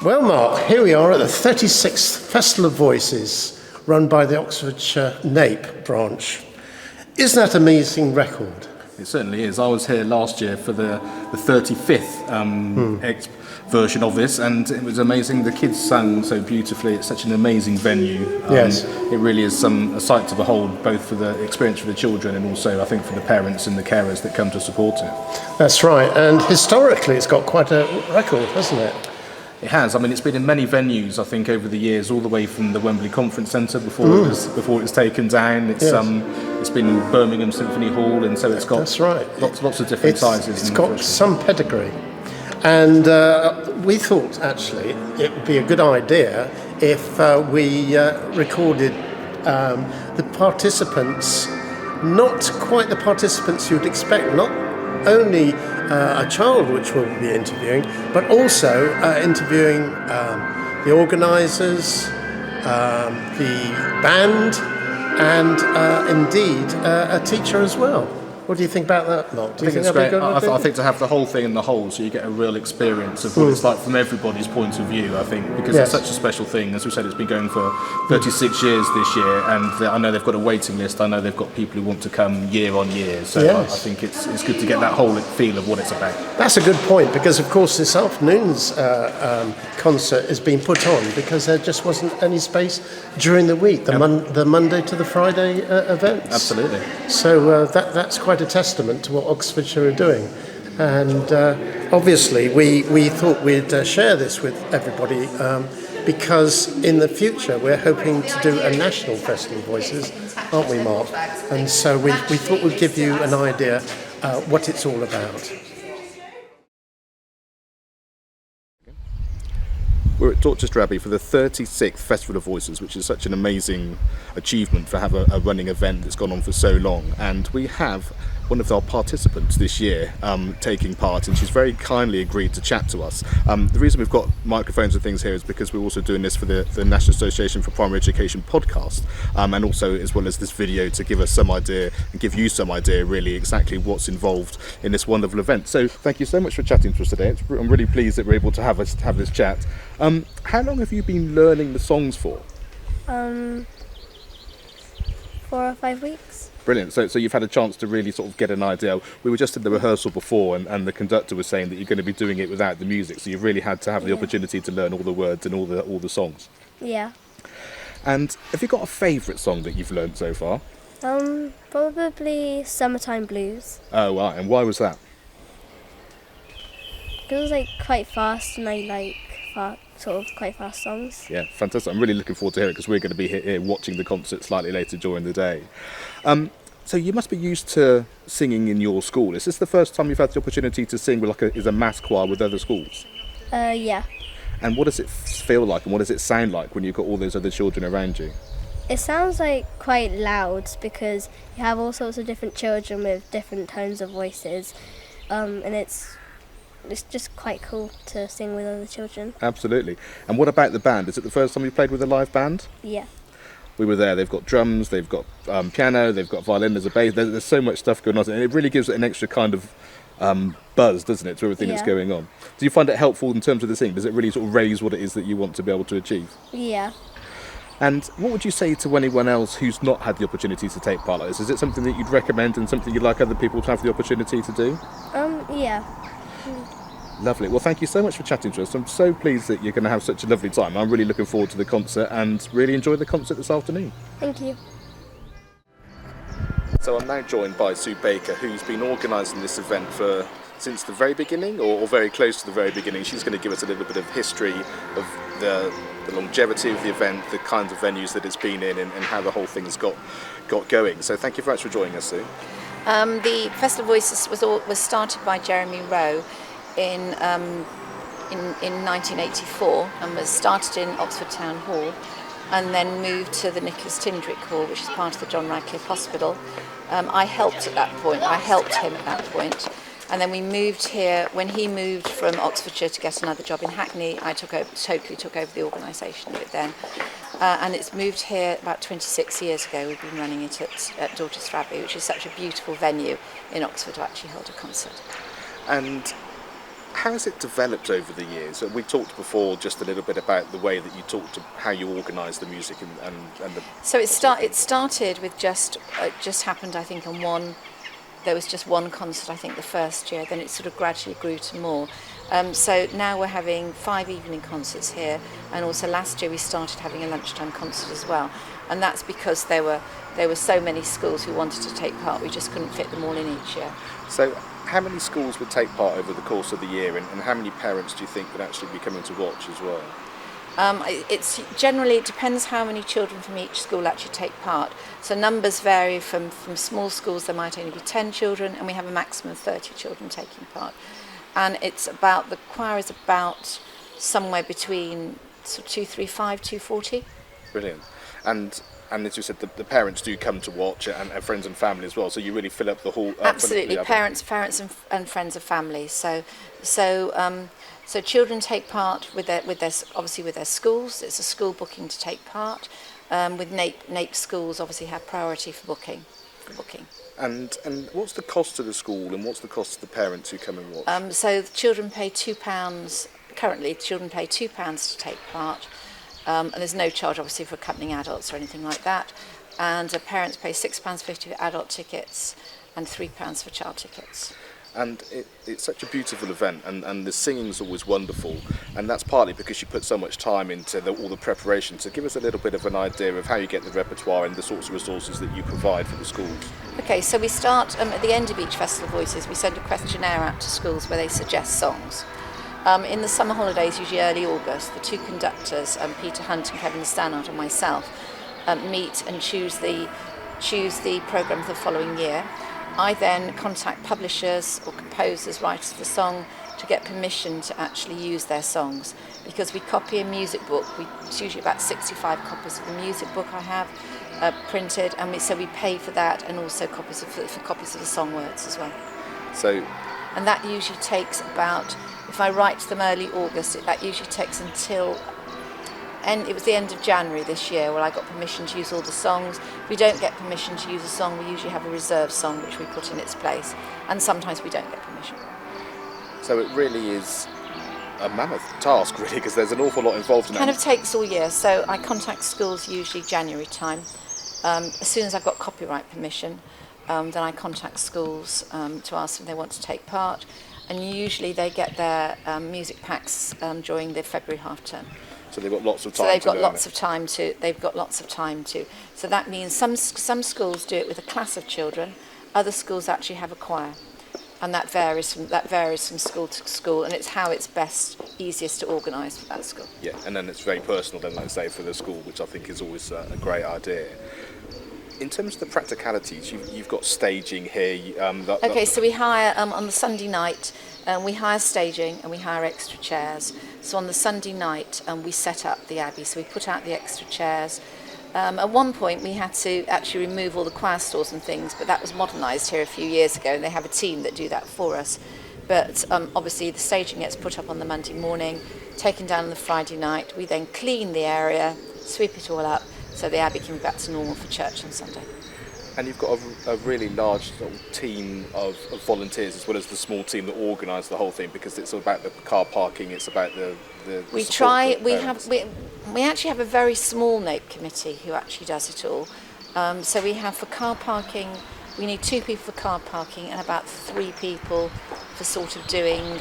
Well, Mark, here we are at the 36th Festival of Voices run by the Oxfordshire NAPE branch. Isn't that an amazing record? It certainly is. I was here last year for the 35th version of this, and it was amazing. The kids sang so beautifully. It's such an amazing venue. Yes. It really is a sight to behold, both for the experience for the children and also, I think, for the parents and the carers that come to support it. That's right. And historically, it's got quite a record, hasn't it? It has. I mean, it's been in many venues, I think, over the years, all the way from the Wembley Conference Centre before it was taken down. It's it's been in Birmingham Symphony Hall, and so it's got That's right. lots of different sizes. It's got some pedigree. And we thought, actually, it would be a good idea if we recorded the participants, not quite the participants you'd expect, not only a child which we'll be interviewing, but also interviewing the organisers, the band, and indeed a teacher as well. What do you think about that, Mark? Do you think it's that'd great. be a good idea? I think to have the whole thing in the whole, so you get a real experience of what it's like from everybody's point of view, I think, because it's such a special thing. As we said, it's been going for 36 years this year, and I know they've got a waiting list. I know they've got people who want to come year on year, so I think it's good to get that whole feel of what it's about. That's a good point, because of course this afternoon's concert is being put on because there just wasn't any space during the week, the Monday to the Friday events. Absolutely. So that's quite a testament to what Oxfordshire are doing. And obviously we thought we'd share this with everybody because in the future we're hoping to do a national Festival of Voices, aren't we, Mark? And so we thought we'd give you an idea what it's all about. We're at Dorchester Abbey for the 36th Festival of Voices, which is such an amazing achievement for have a running event that's gone on for so long. And we have one of our participants this year taking part, and she's very kindly agreed to chat to us. The reason we've got microphones and things here is because we're also doing this for the National Association for Primary Education podcast, and also as well as this video to give us some idea and give you some idea really exactly what's involved in this wonderful event. So thank you so much for chatting to us today. I'm really pleased that we're able to have this chat. How long have you been learning the songs for? 4 or 5 weeks. Brilliant. So you've had a chance to really sort of get an idea. We were just in the rehearsal before, and the conductor was saying that you're going to be doing it without the music, so you've really had to have the opportunity to learn all the words and all the songs. Yeah. And have you got a favourite song that you've learned so far? Probably Summertime Blues. Oh, right. And why was that? It was like quite fast, and I like quite fast songs. Yeah, fantastic. I'm really looking forward to hear it because we're going to be here watching the concert slightly later during the day. So you must be used to singing in your school. Is this the first time you've had the opportunity to sing with a mass choir with other schools? Yeah. And what does it feel like and what does it sound like when you've got all those other children around you? It sounds like quite loud because you have all sorts of different children with different tones of voices, and it's just quite cool to sing with other children. Absolutely. And what about the band? Is it the first time you played with a live band? Yeah. We were there. They've got drums, they've got piano, they've got violin, there's a bass. There's so much stuff going on, and it really gives it an extra kind of buzz, doesn't it, to everything that's going on. Do you find it helpful in terms of the singing? Does it really sort of raise what it is that you want to be able to achieve? Yeah. And what would you say to anyone else who's not had the opportunity to take part like this? Is it something that you'd recommend and something you'd like other people to have the opportunity to do? Yeah. Lovely. Well, thank you so much for chatting to us. I'm so pleased that you're going to have such a lovely time. I'm really looking forward to the concert and really enjoy the concert this afternoon. Thank you. So I'm now joined by Sue Baker, who's been organising this event since the very beginning, or very close to the very beginning. She's going to give us a little bit of history of the longevity of the event, the kinds of venues that it's been in, and how the whole thing's got going. So thank you very much for joining us, Sue. The Festival of Voices was started by Jeremy Rowe in 1984 and was started in Oxford Town Hall and then moved to the Nicholas Tindrick Hall, which is part of the John Radcliffe Hospital. I helped him at that point. And then we moved here. When he moved from Oxfordshire to get another job in Hackney, I totally took over the organisation of it then. And it's moved here about 26 years ago. We've been running it at Dorchester Abbey, which is such a beautiful venue in Oxford to actually hold a concert. And how has it developed over the years? We talked before just a little bit about the way that you talked to how you organise the music and the... So it started with just happened, I think, there was just one concert, I think, the first year. Then it sort of gradually grew to more. So now we're having 5 evening concerts here, and also last year we started having a lunchtime concert as well. And that's because there were so many schools who wanted to take part. We just couldn't fit them all in each year. So how many schools would take part over the course of the year, and how many parents do you think would actually be coming to watch as well? It depends how many children from each school actually take part. So numbers vary from small schools, there might only be 10 children, and we have a maximum of 30 children taking part. And the choir is about somewhere between 235, 240. Brilliant. And as you said, the parents do come to watch, and friends and family as well. So you really fill up the hall. Absolutely, parents and friends of family. So children take part with their schools. It's a school booking to take part. With NAPE schools, obviously have priority for booking. And what's the cost to the school, and what's the cost to the parents who come and watch? So the children pay £2. Currently, children pay £2 to take part. And there's no charge, obviously, for accompanying adults or anything like that. And parents pay £6.50 for adult tickets and £3 for child tickets. And it's such a beautiful event, and the singing's always wonderful, and that's partly because you put so much time into all the preparation. So give us a little bit of an idea of how you get the repertoire and the sorts of resources that you provide for the schools. Okay, so we start at the end of each Festival of Voices. We send a questionnaire out to schools where they suggest songs. In the summer holidays, usually early August, the 2 conductors, Peter Hunt and Kevin Stannard and myself, meet and choose the programme for the following year. I then contact publishers or composers, writers of the song, to get permission to actually use their songs, because we copy a music book. It's usually about 65 copies of the music book I have printed, and so we pay for that, and also copies of the song words as well. And that usually takes about, if I write them early August, that usually takes until, and it was the end of January this year where I got permission to use all the songs. If we don't get permission to use a song, we usually have a reserve song which we put in its place, and sometimes we don't get permission. So it really is a mammoth task, really, because there's an awful lot involved in it. Kind of takes all year, so I contact schools usually January time. As soon as I've got copyright permission, then I contact schools to ask if they want to take part, and usually they get their music packs during the February half term. So they've got lots of time. So they've got lots of time to. So that means some schools do it with a class of children. Other schools actually have a choir, and that varies from school to school. And it's how it's easiest to organise for that school. Yeah, and then it's very personal. Then, like I say, for the school, which I think is always a great idea. In terms of the practicalities, you've got staging here. So we hire on the Sunday night. We hire staging and we hire extra chairs. So on the Sunday night, we set up the Abbey. So we put out the extra chairs. At one point, we had to actually remove all the choir stalls and things, but that was modernised here a few years ago, and they have a team that do that for us. But obviously, the staging gets put up on the Monday morning, taken down on the Friday night. We then clean the area, sweep it all up, so the Abbey can be back to normal for church on Sunday. And you've got a really large sort of team of volunteers, as well as the small team that organise the whole thing, because it's about the car parking, it's about the we actually have a very small NAPE committee who actually does it all. So we have for car parking, we need 2 people for car parking and about 3 people for sort of doing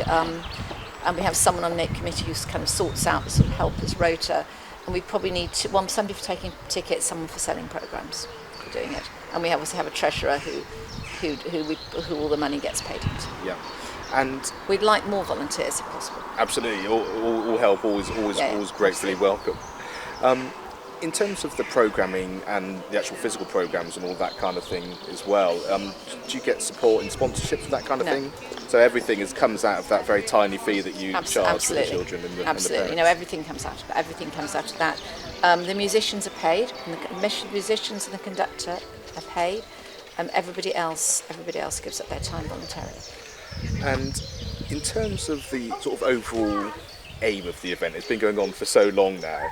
and we have someone on NAPE committee who kind of sorts out the sort of helpers rota, and we probably need somebody for taking tickets, someone for selling programmes for doing it, and we obviously have a treasurer who all the money gets paid into. Yeah. And we'd like more volunteers if possible. Absolutely, all help always gratefully welcome. In terms of the programming and the actual physical programs and all that kind of thing as well, do you get support in sponsorship for that kind of thing? So everything comes out of that very tiny fee that you charge for the children and the Absolutely, parents? Everything comes out of that. Everything comes out of that. The musicians are paid, and the musicians and the conductor are paid. Everybody else gives up their time voluntarily. And in terms of the sort of overall aim of the event, it's been going on for so long now.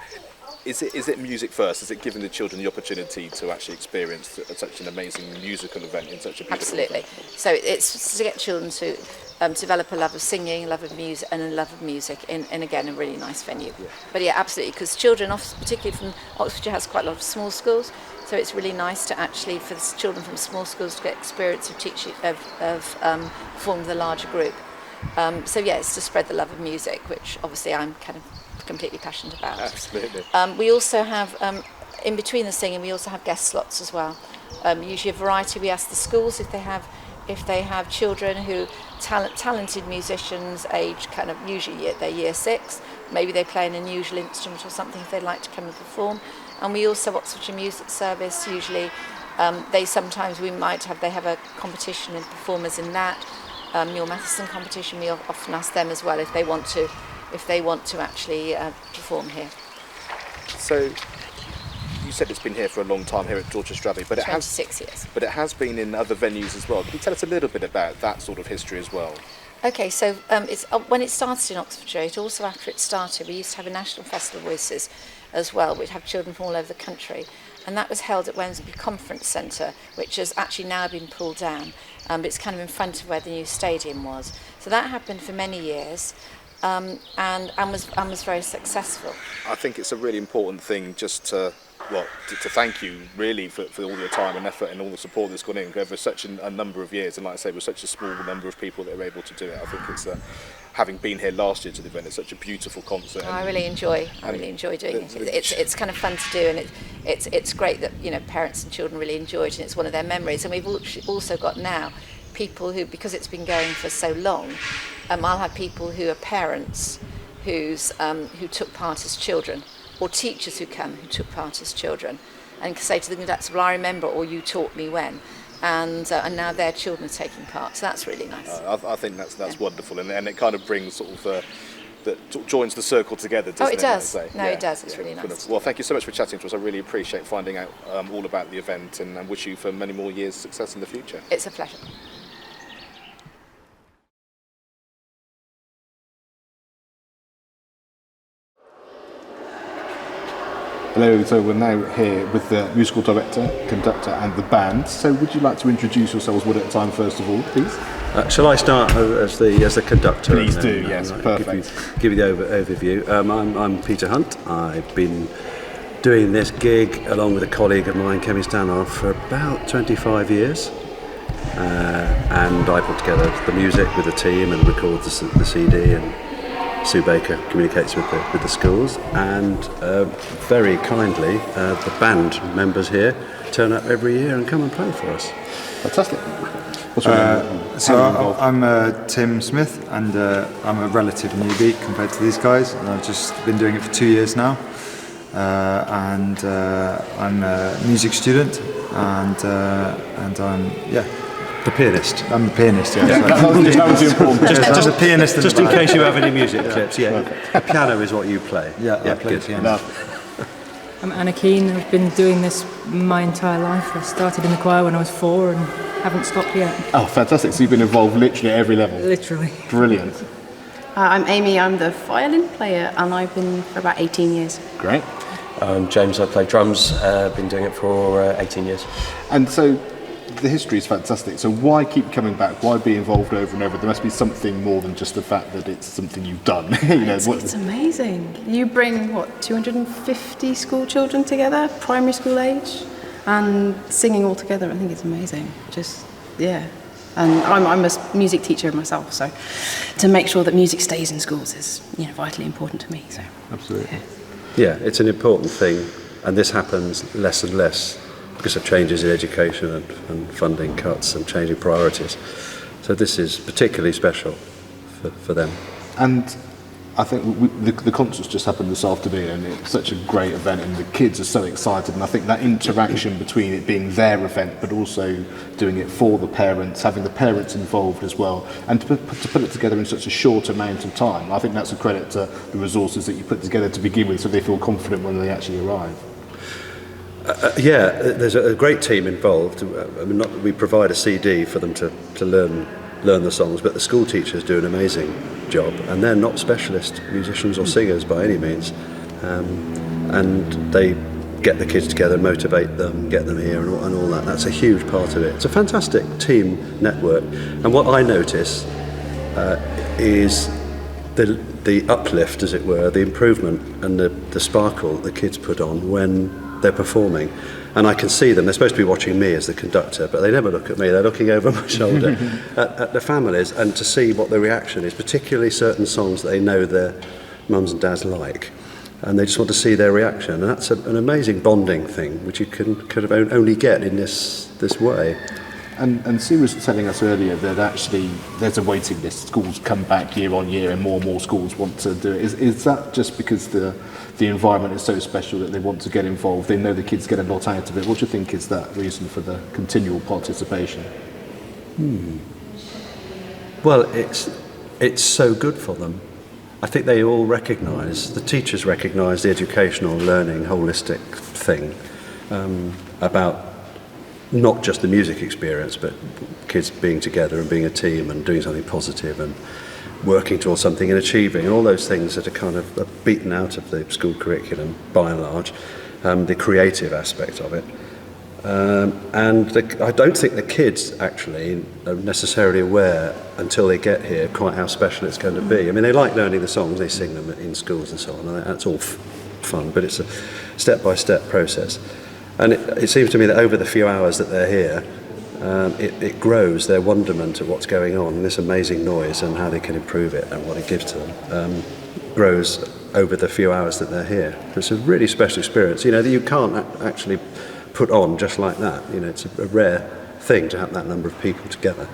Is it music first? Is it giving the children the opportunity to actually experience such an amazing musical event in such a beautiful Absolutely. event? So it's to get children to develop a love of singing, a love of music, and a love of music in again a really nice venue. Yeah. But yeah, absolutely, because children, particularly from Oxfordshire, has quite a lot of small schools. So it's really nice to actually for the children from small schools to get experience of teaching performing with a larger group. So yeah, it's to spread the love of music, which obviously I'm kind of completely passionate about. Absolutely. We also have, in between the singing, we also have guest slots as well. Usually a variety. We ask the schools if they have children who talented musicians, age kind of usually they're year 6. Maybe they play an unusual instrument or something if they'd like to come and perform. And we also Oxfordshire Music Service usually they have a competition in performers in that. Your Matheson competition, we often ask them as well if they want to actually perform here. So you said it's been here for a long time here at Dorchester Abbey, but 26 years. But it has been in other venues as well. Can you tell us a little bit about that sort of history as well? Okay, so when it started in Oxfordshire, after it started, we used to have a National Festival of Voices as well. We'd have children from all over the country. And that was held at Wembley Conference Centre, which has actually now been pulled down. But it's kind of in front of where the new stadium was. So that happened for many years. And was very successful. I think it's a really important thing just to thank you really for all your time and effort and all the support that's gone in over such a number of years, and like I say, with such a small number of people that are able to do it. I think it's having been here last year to the event, it's such a beautiful concert. I really enjoy doing it. It's kind of fun to do, and it's great that parents and children really enjoy it, and it's one of their memories. And we've also got now people who, because it's been going for so long, I'll have people who are parents who took part as children, or teachers who took part as children, and can say to the conductor, well, I remember, or you taught me when, and now their children are taking part. So that's really nice. I think that's wonderful, and it kind of brings sort of joins the circle together, doesn't it? It does. It does. It's really nice. Well, thank you so much for chatting to us. I really appreciate finding out all about the event, and wish you for many more years success in the future. It's a pleasure. Hello, so we're now here with the musical director, conductor and the band. So would you like to introduce yourselves one at a time first of all, please? Shall I start as the conductor? Please do, yes, perfect. Give you the overview. I'm Peter Hunt. I've been doing this gig along with a colleague of mine, Kevin Stanoff, for about 25 years. And I put together the music with the team and record the CD, and Sue Baker communicates with the schools, and very kindly the band members here turn up every year and come and play for us. Fantastic. What's your name? So I'm Tim Smith, and I'm a relative newbie compared to these guys, and I've just been doing it for 2 years now, and I'm a music student, and I'm The pianist. I'm the pianist, yeah. That was the important part. Just a pianist. Just in case you have any music clips, The piano is what you play. I play the piano. I'm Anna Keane. I've been doing this my entire life. I started in the choir when I was 4 and haven't stopped yet. Oh, fantastic. So you've been involved literally at every level. Literally. Brilliant. I'm Amy. I'm the violin player, and I've been for about 18 years. Great. James, I play drums. Been doing it for 18 years. And so the history is fantastic. So why keep coming back? Why be involved over and over? There must be something more than just the fact that it's something you've done. It's amazing. You bring 250 school children together, primary school age, and singing all together. I think it's amazing. And I'm a music teacher myself, so to make sure that music stays in schools is, you know, vitally important to me. So Absolutely. Yeah, it's an important thing, and this happens less and less because of changes in education and funding cuts and changing priorities. So this is particularly special for them. And I think the concert's just happened this afternoon, and it's such a great event, and the kids are so excited. And I think that interaction between it being their event, but also doing it for the parents, having the parents involved as well, and to put it together in such a short amount of time, I think that's a credit to the resources that you put together to begin with, so they feel confident when they actually arrive. Yeah, there's a great team involved. I mean, we provide a CD for them to learn the songs, but the school teachers do an amazing job, and they're not specialist musicians or singers by any means, and they get the kids together, motivate them, get them here and all that. That's a huge part of it. It's a fantastic team network, and what I notice is the uplift, as it were, the improvement and the sparkle the kids put on when they're performing. And I can see them, they're supposed to be watching me as the conductor, but they never look at me, they're looking over my shoulder at the families, and to see what the reaction is, particularly certain songs that they know their mums and dads like. And they just want to see their reaction. And that's an amazing bonding thing, which you could only get in this way. And Sue was telling us earlier that actually there's a waiting list. Schools come back year on year, and more schools want to do it. Is that just because the environment is so special that they want to get involved? They know the kids get a lot out of it. What do you think is that reason for the continual participation? Well, it's so good for them. I think they all recognise, the teachers recognise the educational learning holistic thing about not just the music experience, but kids being together and being a team and doing something positive and working towards something and achieving, and all those things that are kind of beaten out of the school curriculum by and large, the creative aspect of it. I don't think the kids actually are necessarily aware until they get here quite how special it's going to be. I mean, they like learning the songs, they sing them in schools and so on, and that's all fun, but it's a step-by-step process. And it seems to me that over the few hours that they're here, it grows their wonderment at what's going on, and this amazing noise and how they can improve it and what it gives to them grows over the few hours that they're here. It's a really special experience, you know, that you can't actually put on just like that. You know, it's a rare thing to have that number of people together.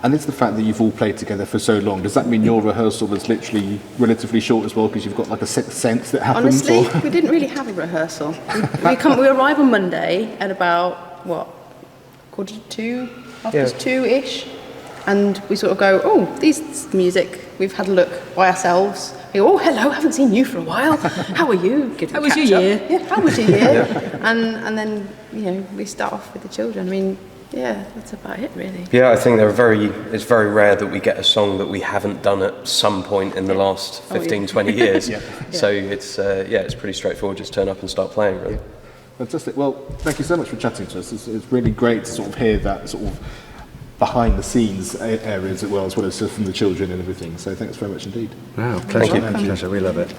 And it's the fact that you've all played together for so long. Does that mean your rehearsal was literally relatively short as well, because you've got like a sixth sense that happens? Honestly, we didn't really have a rehearsal. We arrive on Monday at about, 2:45, 2-ish, and we sort of go, oh, this music, we've had a look by ourselves. We go, oh, hello, haven't seen you for a while. How are you? How was your year? Yeah, how was your year? And then, you know, we start off with the children. I mean, yeah, that's about it, really. Yeah, I think it's very rare that we get a song that we haven't done at some point in the last 15, 20 years. So it's pretty straightforward. Just turn up and start playing, really. Fantastic. Well, thank you so much for chatting to us. It's really great to sort of hear that sort of behind the scenes areas as well as just from the children and everything. So thanks very much indeed. Wow, pleasure. Pleasure. We love it.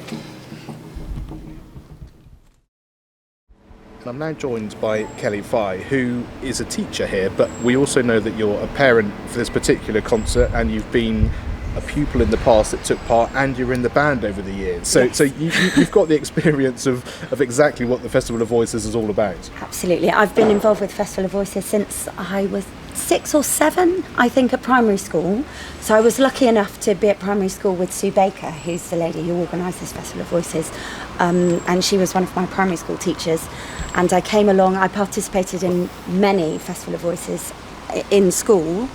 And I'm now joined by Kelly Fye, who is a teacher here, but we also know that you're a parent for this particular concert, and you've been a pupil in the past that took part, and you're in the band over the years. So, Yes. so you've got the experience of exactly what the Festival of Voices is all about. Absolutely. I've been involved with Festival of Voices since I was 6 or 7, I think, at primary school. So I was lucky enough to be at primary school with Sue Baker, who's the lady who organises Festival of Voices, and she was one of my primary school teachers. And I came along, I participated in many Festival of Voices in school.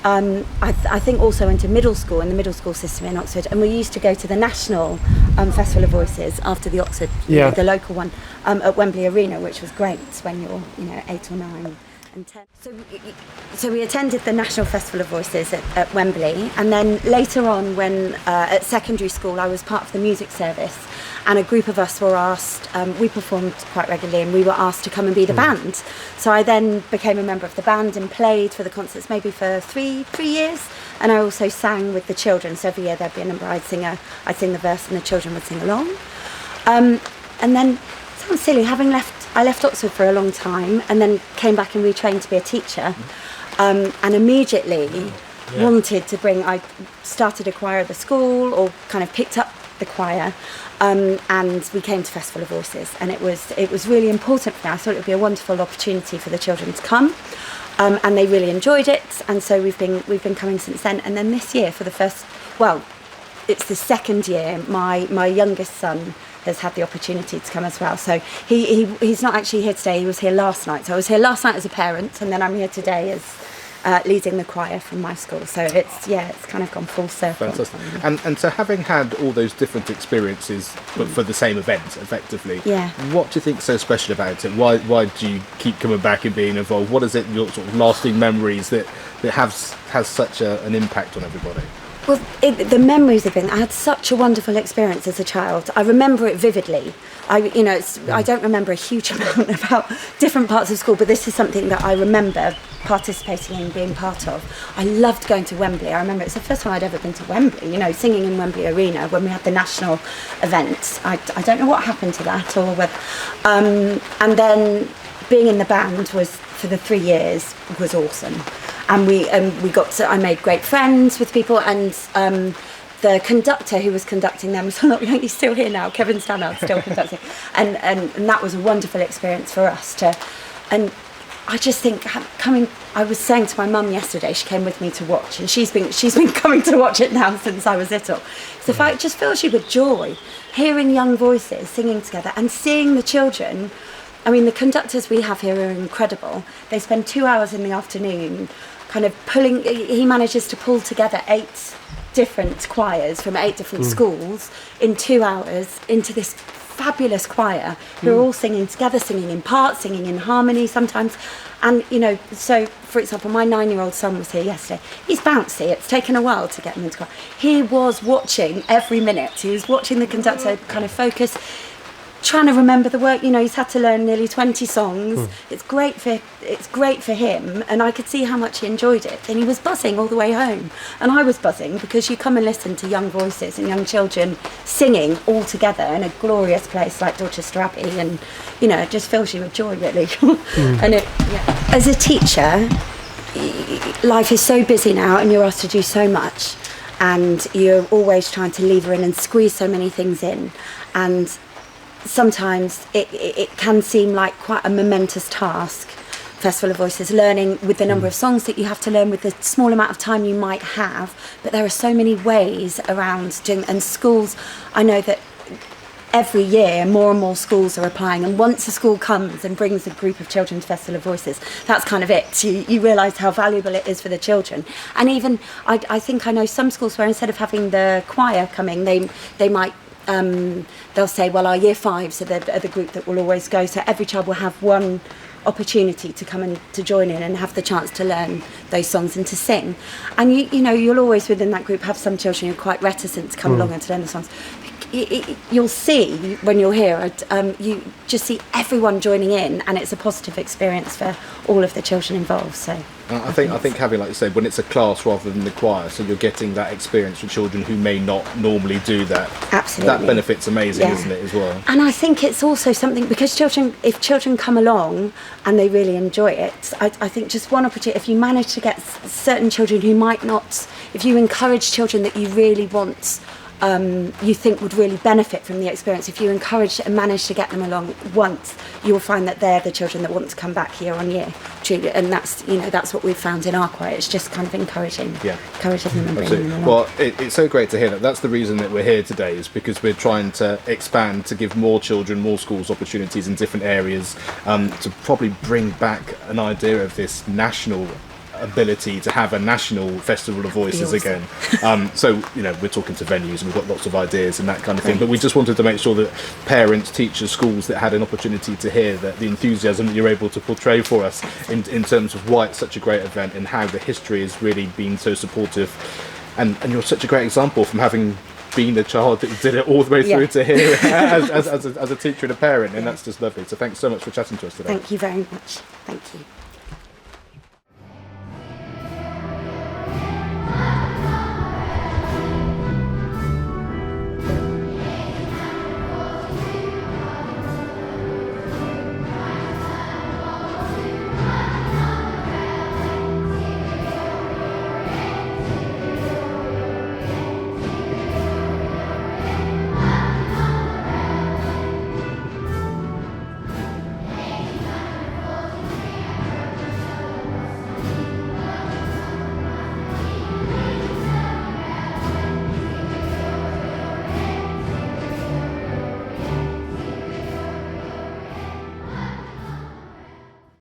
I think also into middle school, in the middle school system in Oxford, and we used to go to the national Festival of Voices after the Oxford, the local one, at Wembley Arena, which was great when you're 8 or 9 and 10. So we attended the National Festival of Voices at Wembley, and then later on, when at secondary school, I was part of the music service, and a group of us were asked, we performed quite regularly, and we were asked to come and be the band. So I then became a member of the band and played for the concerts maybe for three years, and I also sang with the children. So every year there'd be a number, I'd sing the verse and the children would sing along. And then, it sounds silly, I left Oxford for a long time and then came back and retrained to be a teacher. and immediately wanted to bring. I started a choir at the school, or kind of picked up the choir, and we came to Festival of Voices, and it was really important for me. I thought it would be a wonderful opportunity for the children to come, and they really enjoyed it, and so we've been coming since then. And then this year, for the first, it's the second year, my youngest son has had the opportunity to come as well. So he's not actually here today. He was here last night. So I was here last night as a parent, and then I'm here today as leading the choir from my school. So it's kind of gone full circle. Fantastic. And so, having had all those different experiences, but for the same event, effectively, what do you think's so special about it? Why do you keep coming back and being involved? What is it, your sort of lasting memories that has such an impact on everybody? Well, the memories of it, I had such a wonderful experience as a child. I remember it vividly. I don't remember a huge amount about different parts of school, but this is something that I remember participating in, being part of. I loved going to Wembley. I remember it's the first time I'd ever been to Wembley, singing in Wembley Arena when we had the national event. I don't know what happened to that, or whether, and then being in the band for the 3 years was awesome. And I made great friends with people, and the conductor who was conducting them was he's still here now, Kevin Stannard, still conducting, and that was a wonderful experience for us and I just think I was saying to my mum yesterday, she came with me to watch, and she's been coming to watch it now since I was little. So I just fills you with joy, hearing young voices singing together and seeing the children. I mean, the conductors we have here are incredible. They spend 2 hours in the afternoon kind of he manages to pull together 8 different choirs from 8 different schools in 2 hours into this fabulous choir who are all singing together, singing in parts, singing in harmony sometimes. And, so, for example, my 9-year-old son was here yesterday. He's bouncy. It's taken a while to get him into choir. He was watching every minute. He was watching the conductor kind of focus, trying to remember the work. He's had to learn nearly 20 songs. It's great for him, and I could see how much he enjoyed it. And he was buzzing all the way home, and I was buzzing, because you come and listen to young voices and young children singing all together in a glorious place like Dorchester Abbey, and it just fills you with joy, really. And as a teacher, life is so busy now, and you're asked to do so much, and you're always trying to lever in and squeeze so many things in, and sometimes it can seem like quite a momentous task, Festival of Voices, learning with the number of songs that you have to learn, with the small amount of time you might have, but there are so many ways around doing, and schools, I know that every year more and more schools are applying, and once a school comes and brings a group of children to Festival of Voices, that's kind of it. You realise how valuable it is for the children. And even I think I know some schools where instead of having the choir coming, they might they'll say, well, our year 5s are the group that will always go, so every child will have one opportunity to come and to join in and have the chance to learn those songs and to sing. And you'll always within that group have some children who are quite reticent to come along and to learn the songs. You'll see when you're here, you just see everyone joining in, and it's a positive experience for all of the children involved. So I think having, like you said, when it's a class rather than the choir, so you're getting that experience for children who may not normally do that. Absolutely, that benefit's amazing, isn't it, as well? And I think it's also something, because if children come along and they really enjoy it, I think just one opportunity, if you manage to get certain children who might not, if you encourage children that you really want, you think would really benefit from the experience, if you encourage and manage to get them along once, you'll find that they're the children that want to come back year on year, truly. And that's what we've found in our choir. It's just kind of encouraging them and bringing them along. Well, it's so great to hear that. That's the reason that we're here today, is because we're trying to expand, to give more children, more schools opportunities in different areas, to probably bring back an idea of this national ability to have a national Festival of Voices again. So we're talking to venues, and we've got lots of ideas and that kind of thing, but we just wanted to make sure that parents, teachers, schools that had an opportunity to hear that the enthusiasm that you're able to portray for us in terms of why it's such a great event and how the history has really been so supportive, and you're such a great example from having been a child that did it all the way through to here as a teacher and a parent, and that's just lovely. So thanks so much for chatting to us today. Thank you very much. Thank you.